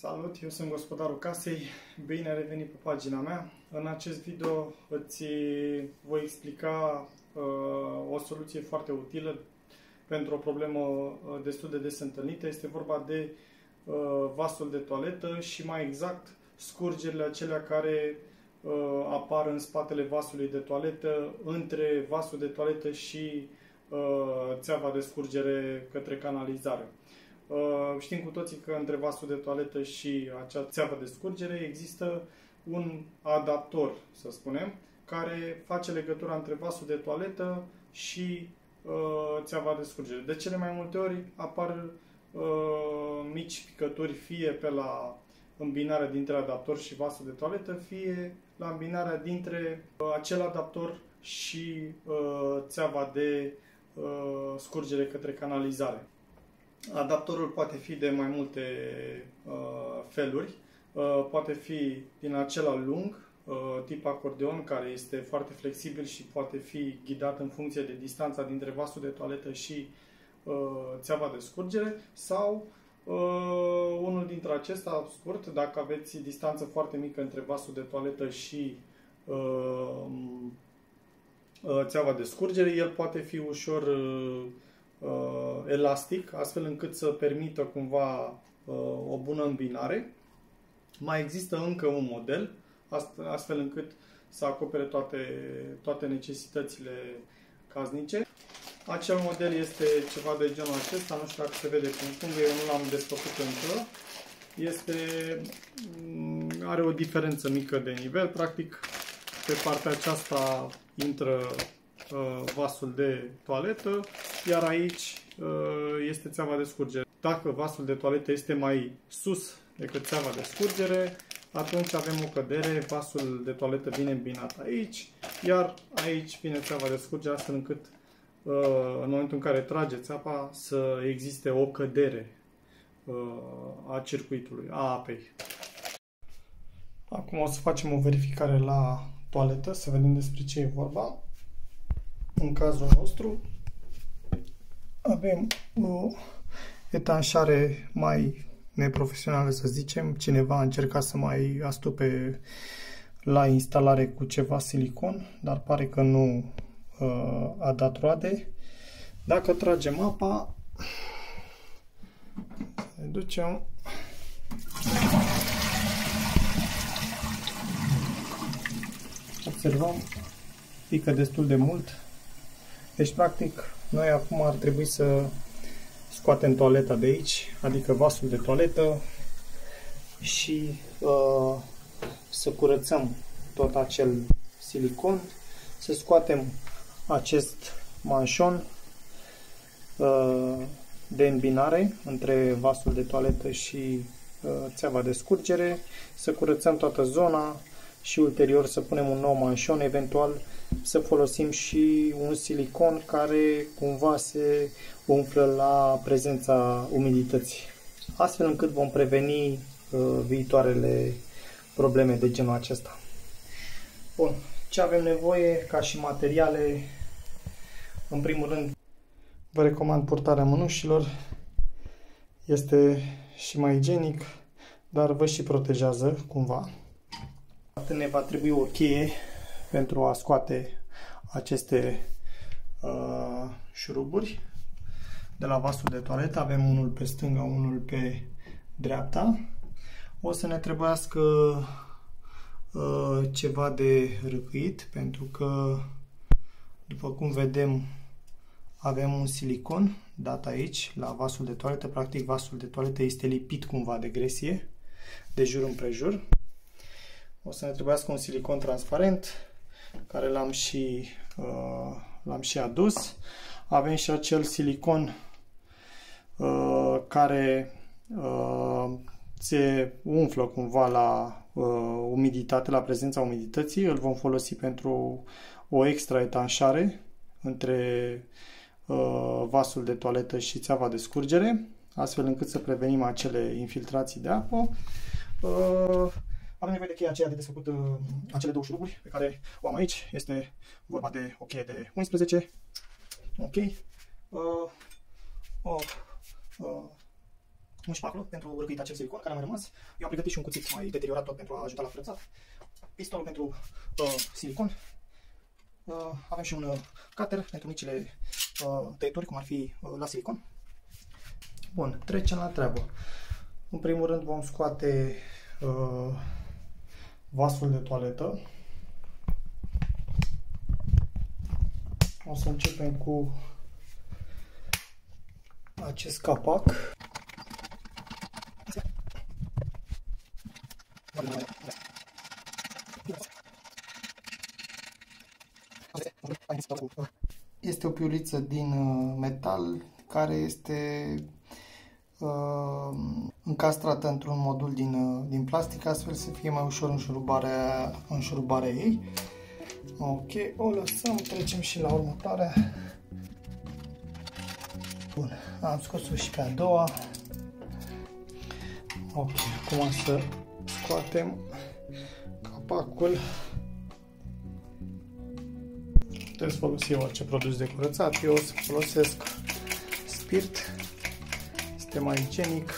Salut, eu sunt gospodarul casei, bine ai revenit pe pagina mea. În acest video îți voi explica o soluție foarte utilă pentru o problemă destul de des întâlnită. Este vorba de vasul de toaletă și mai exact scurgerile acelea care apar în spatele vasului de toaletă, între vasul de toaletă și țeava de scurgere către canalizare. Știm cu toții că între vasul de toaletă și acea țeavă de scurgere există un adaptor, să spunem, care face legătura între vasul de toaletă și țeava de scurgere. De cele mai multe ori apar mici picături, fie pe la îmbinarea dintre adaptor și vasul de toaletă, fie la îmbinarea dintre acel adaptor și țeava de scurgere către canalizare. Adaptorul poate fi de mai multe feluri. Poate fi din acela lung, tip acordeon, care este foarte flexibil și poate fi ghidat în funcție de distanța dintre vasul de toaletă și țeava de scurgere, sau unul dintre acestea scurt, dacă aveți distanță foarte mică între vasul de toaletă și țeava de scurgere, el poate fi ușor elastic, astfel încât să permită cumva o bună îmbinare. Mai există încă un model, astfel încât să acopere toate necesitățile casnice. Acel model este ceva de genul acesta, nu știu dacă se vede cum fungă, eu nu l-am desfăcut încă. Are o diferență mică de nivel, practic pe partea aceasta intră vasul de toaletă, iar aici este țeava de scurgere. Dacă vasul de toaletă este mai sus decât țeava de scurgere, atunci avem o cădere, vasul de toaletă vine îmbinat aici, iar aici vine țeava de scurgere, astfel încât în momentul în care trageți apa să existe o cădere a circuitului, a apei. Acum o să facem o verificare la toaletă, să vedem despre ce e vorba. În cazul nostru avem o etanșare mai neprofesională, să zicem. Cineva a încercat să mai astupe la instalare cu ceva silicon, dar pare că nu a dat roade. Dacă tragem apa, ne ducem. Observăm, pică destul de mult. Deci, practic, noi acum ar trebui să scoatem toaleta de aici, adică vasul de toaletă, și să curățăm tot acel silicon, să scoatem acest manșon de îmbinare între vasul de toaletă și țeava de scurgere, să curățăm toată zona și ulterior să punem un nou manșon, eventual să folosim și un silicon care cumva se umflă la prezența umidității, astfel încât vom preveni viitoarele probleme de genul acesta. Bun, ce avem nevoie ca și materiale? În primul rând, vă recomand purtarea mănușilor, este și mai igienic, dar vă și protejează cumva. Ne va trebui o cheie pentru a scoate aceste șuruburi de la vasul de toaletă. Avem unul pe stânga, unul pe dreapta. O să ne trebuiască ceva de râcuit, pentru că, după cum vedem, avem un silicon dat aici la vasul de toaletă. Practic, vasul de toaletă este lipit cumva de gresie, de jur împrejur. O să ne trebuiască un silicon transparent, care l-am și adus. Avem și acel silicon care se umflă cumva la umiditate, la prezența umidității. Îl vom folosi pentru o extra etanșare între vasul de toaletă și țeava de scurgere, astfel încât să prevenim acele infiltrații de apă. Avem nevoie de cheia aceea de desfăcut acele două șuruburi pe care o am aici. Este vorba de o cheie de 11. Ok. un șpaclu pentru răcuit acel silicon care a mai rămas. Eu am pregătit și un cuțit mai deteriorat tot pentru a ajuta la frățat. Pistolul pentru silicon. Avem și un cutter pentru micile tăieturi, cum ar fi la silicon. Bun, trecem la treabă. În primul rând vom scoate vasul de toaletă. O să începem cu acest capac. Este o piuliță din metal care este încastrată într-un modul din plastic, astfel să fie mai ușor înșurubarea ei. Ok, o lăsăm, trecem și la următoarea. Bun, am scos-o și pe a doua. Ok, acum să scoatem capacul. Puteți folosi orice produs de curățat. Eu o să folosesc spirit. Este mai igienic.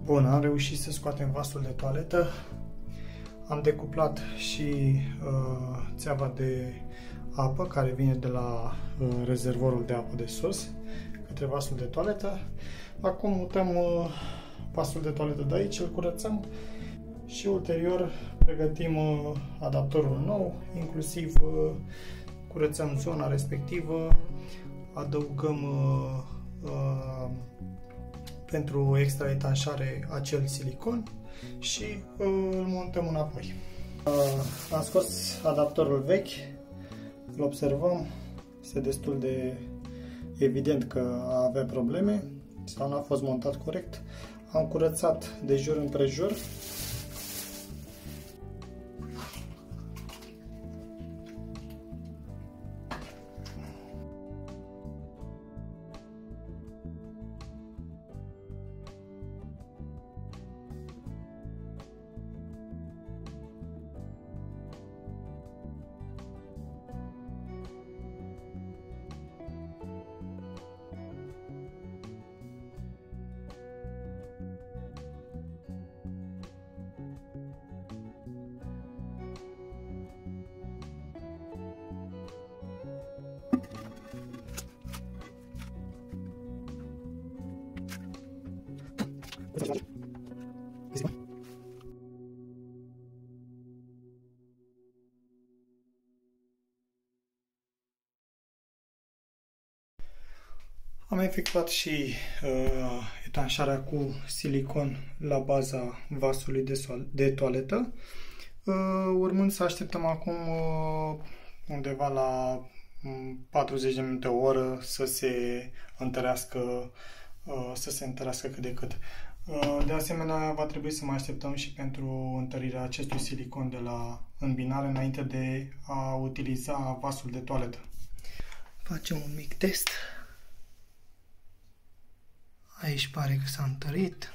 Bun, am reușit să scoatem vasul de toaletă. Am decuplat și țeava de apă care vine de la rezervorul de apă de sus către vasul de toaletă. Acum mutăm vasul de toaletă de aici, îl curățăm și ulterior pregătim adaptorul nou, inclusiv curățăm zona respectivă, adăugăm pentru extra etanșare acel silicon și îl montăm înapoi. Am scos adaptorul vechi, îl observăm, este destul de evident că avea probleme sau nu a fost montat corect. Am curățat de jur împrejur. Am efectuat și etanșarea cu silicon la baza vasului de toaletă. Urmând să așteptăm acum undeva la 40 de minute, o oră să se întărească, cât de cât. De asemenea, va trebui să mai așteptăm și pentru întărirea acestui silicon de la îmbinare înainte de a utiliza vasul de toaletă. Facem un mic test. Aici pare că s-a întărit.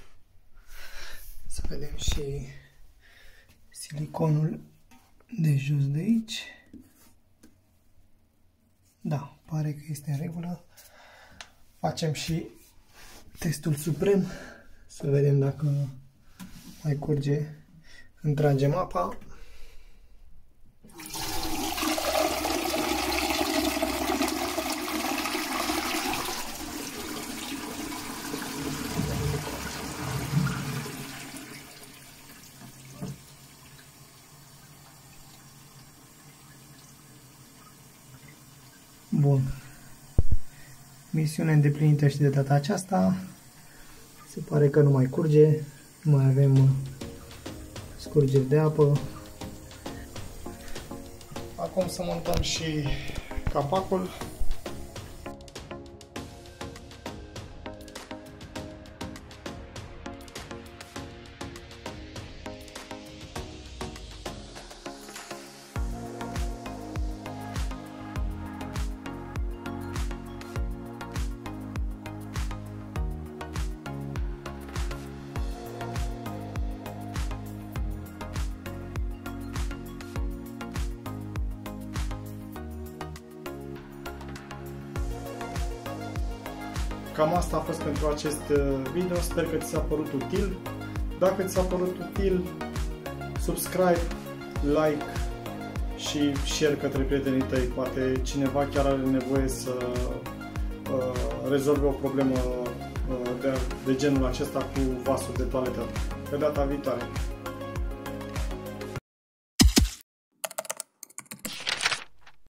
Să vedem și siliconul de jos de aici. Da, pare că este în regulă. Facem și testul suprem. Să vedem dacă mai curge când tragem apa. Bun. Misiune îndeplinită și de data aceasta. Se pare că nu mai curge. Nu mai avem scurgeri de apă. Acum să montăm și capacul. cam asta a fost pentru acest video, sper că ți s-a părut util. Dacă ți s-a părut util, subscribe, like și share către prietenii tăi. Poate cineva chiar are nevoie să rezolve o problemă de genul acesta cu vasul de toaletă. Pe data viitoare!